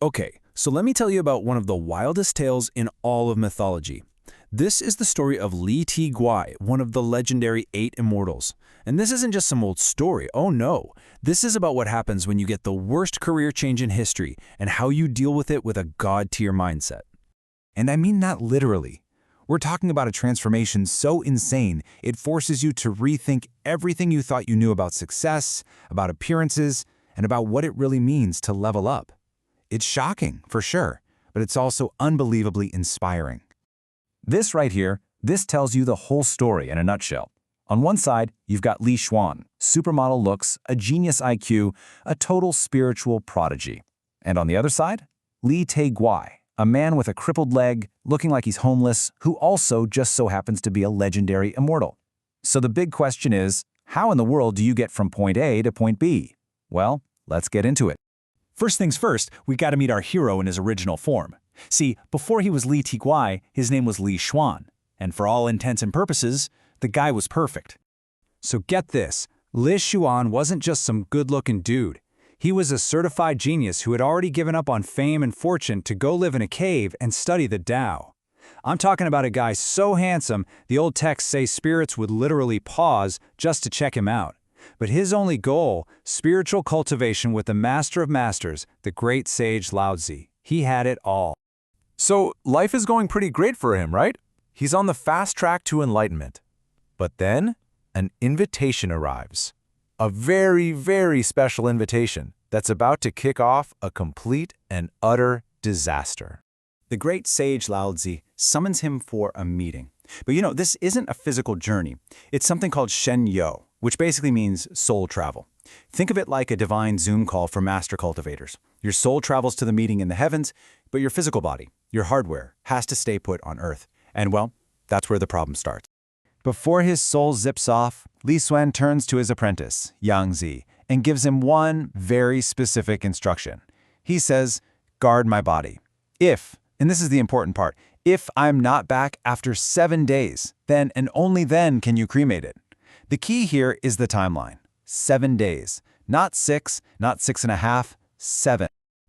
Okay, so let me tell you about one of the wildest tales in all of mythology. This is the story of Tieguai, one of the legendary 8 immortals. And this isn't just some old story, oh no. This is about what happens when you get the worst career change in history and how you deal with it with a god-tier mindset. And I mean that literally. We're talking about a transformation so insane, it forces you to rethink everything you thought you knew about success, about appearances, and about what it really means to level up. It's shocking, for sure, but it's also unbelievably inspiring. This right here, this tells you the whole story in a nutshell. On one side, you've got Li Xuan, supermodel looks, a genius IQ, a total spiritual prodigy. And on the other side, Li Tieguai, a man with a crippled leg, looking like he's homeless, who also just so happens to be a legendary immortal. So the big question is, how in the world do you get from point A to point B? Well, let's get into it. First things first, we gotta meet our hero in his original form. See, before he was Li Tieguai, his name was Li Xuan, and for all intents and purposes, the guy was perfect. So get this, Li Xuan wasn't just some good-looking dude. He was a certified genius who had already given up on fame and fortune to go live in a cave and study the Tao. I'm talking about a guy so handsome, the old texts say spirits would literally pause just to check him out. But his only goal, spiritual cultivation with the master of masters, the great sage Lao Tzu. He had it all. So life is going pretty great for him, right? He's on the fast track to enlightenment. But then, an invitation arrives. A very, very special invitation that's about to kick off a complete and utter disaster. The great sage Lao Tzu summons him for a meeting. But you know, this isn't a physical journey. It's something called Shen Yo, which basically means soul travel. Think of it like a divine Zoom call for master cultivators. Your soul travels to the meeting in the heavens, but your physical body, your hardware, has to stay put on Earth. And well, that's where the problem starts. Before his soul zips off, Li Xuan turns to his apprentice, Yang Zi, and gives him one very specific instruction. He says, guard my body. If, and this is the important part, if I'm not back after 7 days, then and only then can you cremate it. The key here is the timeline. 7 days. Not 6, not 6.5, 7.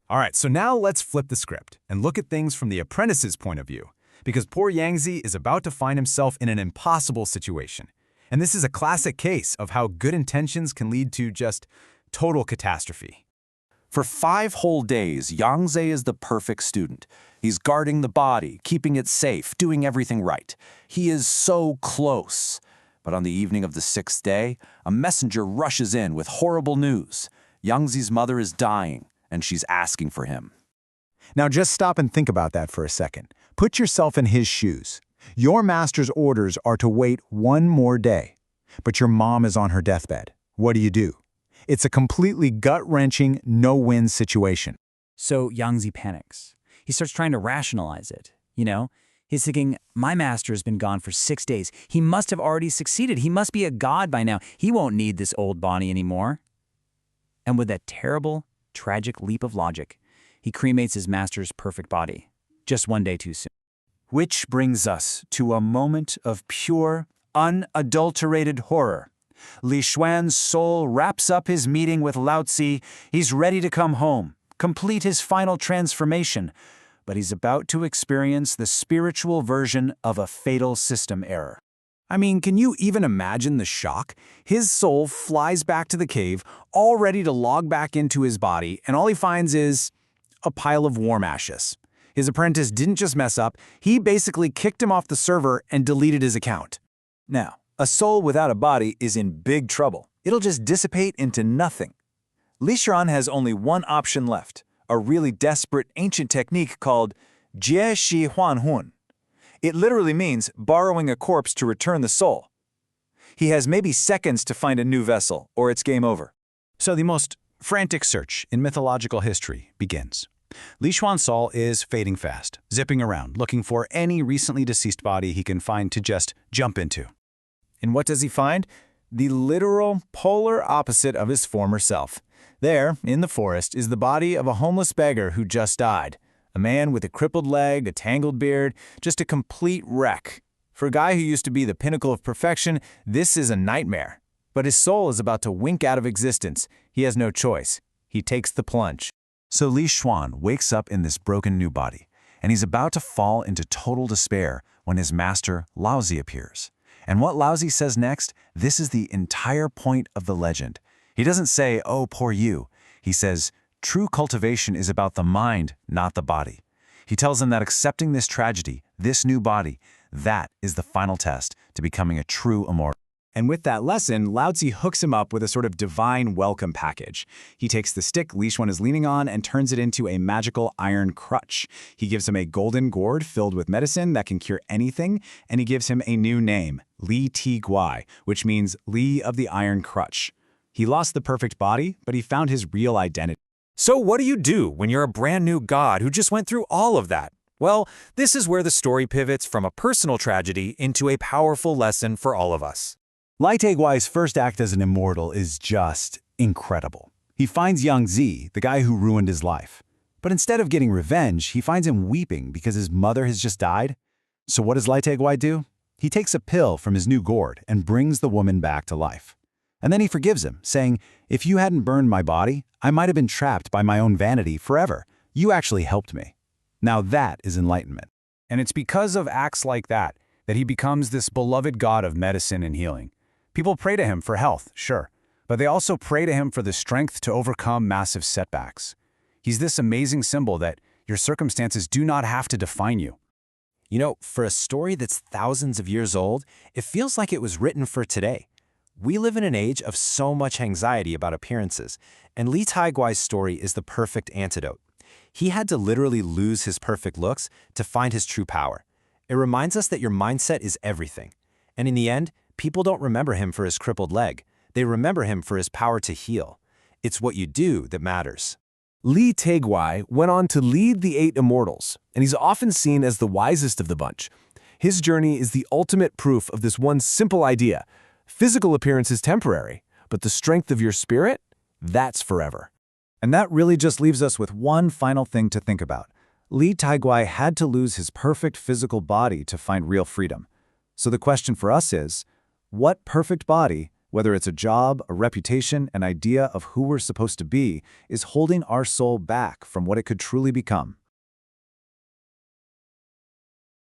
All right, so now let's flip the script and look at things from the apprentice's point of view. Because poor Yang Zi is about to find himself in an impossible situation. And this is a classic case of how good intentions can lead to just total catastrophe. For 5 whole days, Yang Zi is the perfect student. He's guarding the body, keeping it safe, doing everything right. He is so close. But on the evening of the 6th day, a messenger rushes in with horrible news. Yang Zi's mother is dying, and she's asking for him. Now just stop and think about that for a second. Put yourself in his shoes. Your master's orders are to wait 1 more day, but your mom is on her deathbed. What do? It's a completely gut-wrenching, no-win situation. So Yang Zi panics. He starts trying to rationalize it. You know, he's thinking, my master has been gone for 6 days. He must have already succeeded. He must be a god by now. He won't need this old body anymore. And with that terrible, tragic leap of logic, he cremates his master's perfect body, just 1 day too soon. Which brings us to a moment of pure, unadulterated horror. Li Xuan's soul wraps up his meeting with Lao Tzu. He's ready to come home, complete his final transformation, but he's about to experience the spiritual version of a fatal system error. I mean, can you even imagine the shock? His soul flies back to the cave, all ready to log back into his body, and all he finds is a pile of warm ashes. His apprentice didn't just mess up, he basically kicked him off the server and deleted his account. Now, a soul without a body is in big trouble. It'll just dissipate into nothing. Li Xuan has only one option left, a really desperate ancient technique called Jie Shi Huan Hun. It literally means borrowing a corpse to return the soul. He has maybe seconds to find a new vessel, or it's game over. So the most frantic search in mythological history begins. Li Xuan's soul is fading fast, zipping around, looking for any recently deceased body he can find to just jump into. And what does he find? The literal polar opposite of his former self. There, in the forest, is the body of a homeless beggar who just died. A man with a crippled leg, a tangled beard, just a complete wreck. For a guy who used to be the pinnacle of perfection, this is a nightmare. But his soul is about to wink out of existence. He has no choice. He takes the plunge. So Li Xuan wakes up in this broken new body, and he's about to fall into total despair when his master, Laozi, appears. And what Laozi says next, this is the entire point of the legend. He doesn't say, "Oh, poor you." He says, "True cultivation is about the mind, not the body." He tells him that accepting this tragedy, this new body, that is the final test to becoming a true immortal. And with that lesson, Laozi hooks him up with a sort of divine welcome package. He takes the stick Li Xuan is leaning on and turns it into a magical iron crutch. He gives him a golden gourd filled with medicine that can cure anything, and he gives him a new name, Li Tieguai, which means Li of the Iron Crutch. He lost the perfect body, but he found his real identity. So what do you do when you're a brand new god who just went through all of that? Well, this is where the story pivots from a personal tragedy into a powerful lesson for all of us. Lai Tieguai's first act as an immortal is just incredible. He finds Yang Zi, the guy who ruined his life. But instead of getting revenge, he finds him weeping because his mother has just died. So what does Lai Tieguai do? He takes a pill from his new gourd and brings the woman back to life. And then he forgives him, saying, "If you hadn't burned my body, I might have been trapped by my own vanity forever. You actually helped me." Now that is enlightenment. And it's because of acts like that he becomes this beloved god of medicine and healing. People pray to him for health, sure, but they also pray to him for the strength to overcome massive setbacks. He's this amazing symbol that your circumstances do not have to define you. You know, for a story that's thousands of years old, it feels like it was written for today. We live in an age of so much anxiety about appearances, and Li Tieguai's story is the perfect antidote. He had to literally lose his perfect looks to find his true power. It reminds us that your mindset is everything. And in the end, people don't remember him for his crippled leg. They remember him for his power to heal. It's what you do that matters. Li Tieguai went on to lead the 8 immortals, and he's often seen as the wisest of the bunch. His journey is the ultimate proof of this one simple idea. Physical appearance is temporary, but the strength of your spirit, that's forever. And that really just leaves us with one final thing to think about. Li Tieguai had to lose his perfect physical body to find real freedom. So the question for us is, what perfect body, whether it's a job, a reputation, an idea of who we're supposed to be, is holding our soul back from what it could truly become?